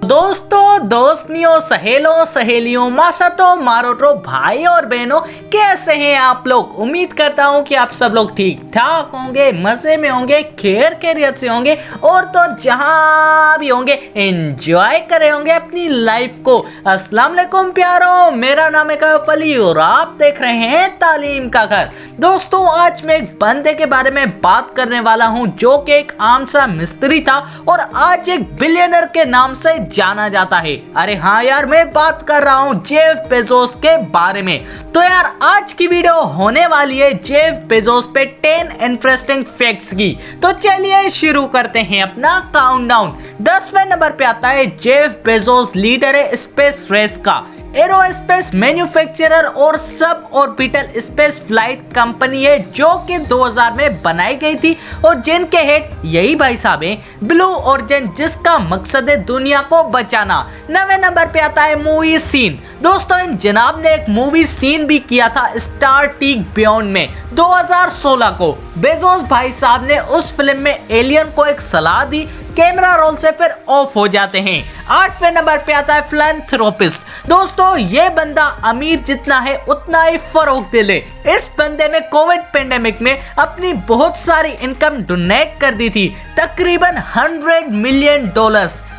दोस्तों, दोस्तनियों, सहेलों, सहेलियों, मासतो, मारोटो, भाई और बहनों, कैसे हैं आप लोग। उम्मीद करता हूं कि आप सब लोग ठीक ठाक होंगे, मजे में होंगे, खैरियत से होंगे और तो जहां भी होंगे एंजॉय करे होंगे अपनी लाइफ को। अस्सलाम वालेकुम प्यारो, मेरा नाम है कैफ अली और आप देख रहे हैं तालीम का घर। दोस्तों, आज मैं एक बंदे के बारे में बात करने वाला हूं जो कि एक आम सा मिस्त्री था और आज एक बिलियनर के नाम से जाना जाता है। अरे हाँ यार, मैं बात कर रहा हूँ जेफ बेजोस के बारे में। तो यार, आज की वीडियो होने वाली है जेफ बेजोस पे 10 इंटरेस्टिंग फैक्ट्स की। तो चलिए शुरू करते हैं अपना काउंटडाउन। 10वें नंबर पे आता है जेफ बेजोस लीडर है स्पेस रेस का, एरोस्पेस मैन्युफैक्चरर और sub orbital space flight company है जो कि 2000 में बनाई गई थी और जिनके हेड यही भाई साहब हैं, ब्लू ओरिजिन, जिसका मकसद है दुनिया को बचाना। 9वें नंबर पे आता है मूवी सीन। दोस्तों, इन जनाब ने एक मूवी सीन भी किया था स्टार ट्रेक बियॉन्ड में 2016 को। बेजोस भाई साहब ने उस फिल्म में एलियन को एक सलाह दी, कैमरा रोल से फिर ऑफ हो जाते हैं। 8वें नंबर पे आता है फिलैंथ्रोपिस्ट। दोस्तों, ये बंदा अमीर जितना है उतना ही फरोख्त है। इस बंदे ने कोविड पेंडेमिक में अपनी बहुत सारी इनकम डोनेट कर दी थी, तकरीबन $100 मिलियन।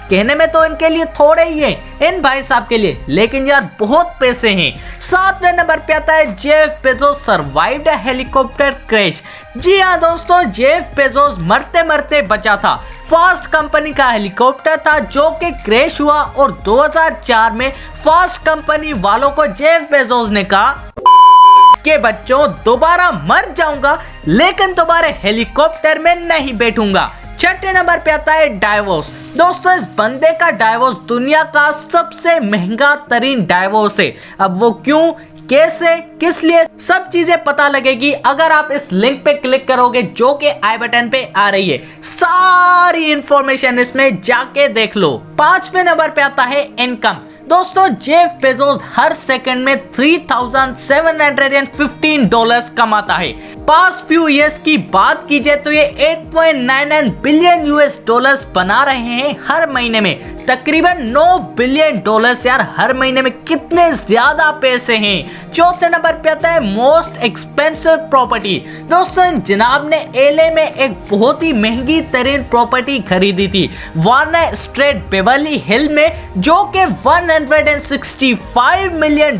कहने में तो इनके लिए थोड़े ही है इन भाई साहब के लिए, लेकिन यार बहुत पैसे हैं। 7वें नंबर पे आता है Jeff Bezos survived a helicopter crash. जी हाँ दोस्तों, जेफ बेजोस मरते मरते बचा था। फास्ट कंपनी का हेलीकॉप्टर था जो कि क्रैश हुआ और 2004 में फास्ट कंपनी वालों को जेफ बेजोस ने कहा के बच्चों, दोबारा मर जाऊंगा लेकिन तुम्हारे हेलीकॉप्टर में नहीं बैठूंगा। 6ठे नंबर पे आता है डाइवोर्स। दोस्तों, इस बंदे का डाइवोर्स दुनिया का सबसे महंगा तरीन डाइवोर्स है। अब वो क्यों, कैसे, किस लिए, सब चीजें पता लगेगी अगर आप इस लिंक पे क्लिक करोगे जो कि आई बटन पे आ रही है। सारी इंफॉर्मेशन इसमें जाके देख लो। 5वें नंबर पे आता है इनकम। दोस्तों, जेफ बेजोस हर सेकंड में $3,715 कमाता है। पास्ट फ्यू इयर्स की बात कीजिए तो ये $8.99 बिलियन बना रहे हैं हर महीने में, तकरीबन $9 बिलियन। यार, हर महीने में कितने ज्यादा पैसे हैं। 4थे नंबर पे आता है मोस्ट एक्सपेंसिव प्रॉपर्टी। दोस्तों, इन जनाब ने एलए में एक बहुत ही महंगी तरीन प्रॉपर्टी खरीदी थी, वार्नर स्ट्रीट बेवर्ली हिल में, जो कि $165 मिलियन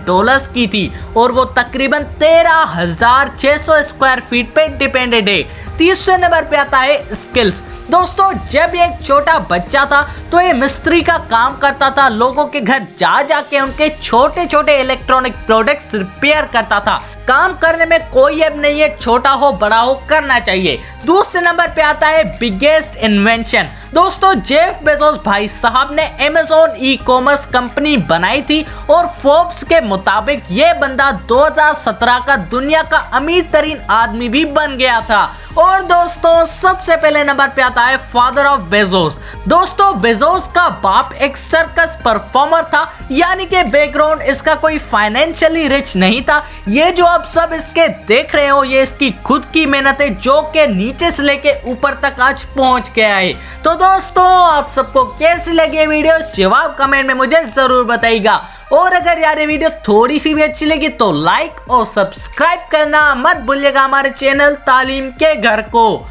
की थी और वो तकरीबन 13,600 स्क्वायर फीट पे डिपेंडेड है। 30वें नंबर पे आता है स्किल्स। दोस्तों, जब एक छोटा बच्चा था तो ये मिस्त्री का काम करता था, लोगों के घर जा जाके उनके छोटे छोटे इलेक्ट्रॉनिक प्रोडक्ट्स रिपेयर करता था। काम करने में कोई अब नहीं है, छोटा हो बड़ा हो करना चाहिए। दूसरे नंबर पे आता है बिगेस्ट इन्वेंशन। दोस्तों, जेफ बेजोस भाई साहब ने अमेज़न ई कॉमर्स कंपनी बनाई थी और फोर्ब्स के मुताबिक ये बंदा 2017 का दुनिया का अमीर तरीन आदमी भी बन गया था। और दोस्तों, सबसे पहले नंबर पे आता है फादर ऑफ बेजोस। दोस्तों, बेजोस का बाप एक सर्कस परफॉर्मर था, यानी कि बैकग्राउंड इसका कोई फाइनेंशियली रिच नहीं था। ये जो आप सब इसके देख रहे हो, ये इसकी खुद की मेहनत है जो कि नीचे से लेके ऊपर तक आज पहुंच गया है। तो दोस्तों, आप सबको कैसी लगी वीडियो, जवाब कमेंट में मुझे जरूर बताइएगा। और अगर यार ये वीडियो थोड़ी सी भी अच्छी लगी तो लाइक और सब्सक्राइब करना मत भूलिएगा हमारे चैनल तालीम के घर को।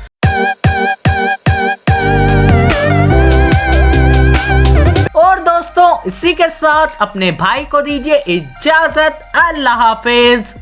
और दोस्तों, इसी के साथ अपने भाई को दीजिए इजाजत। अल्लाह हाफिज।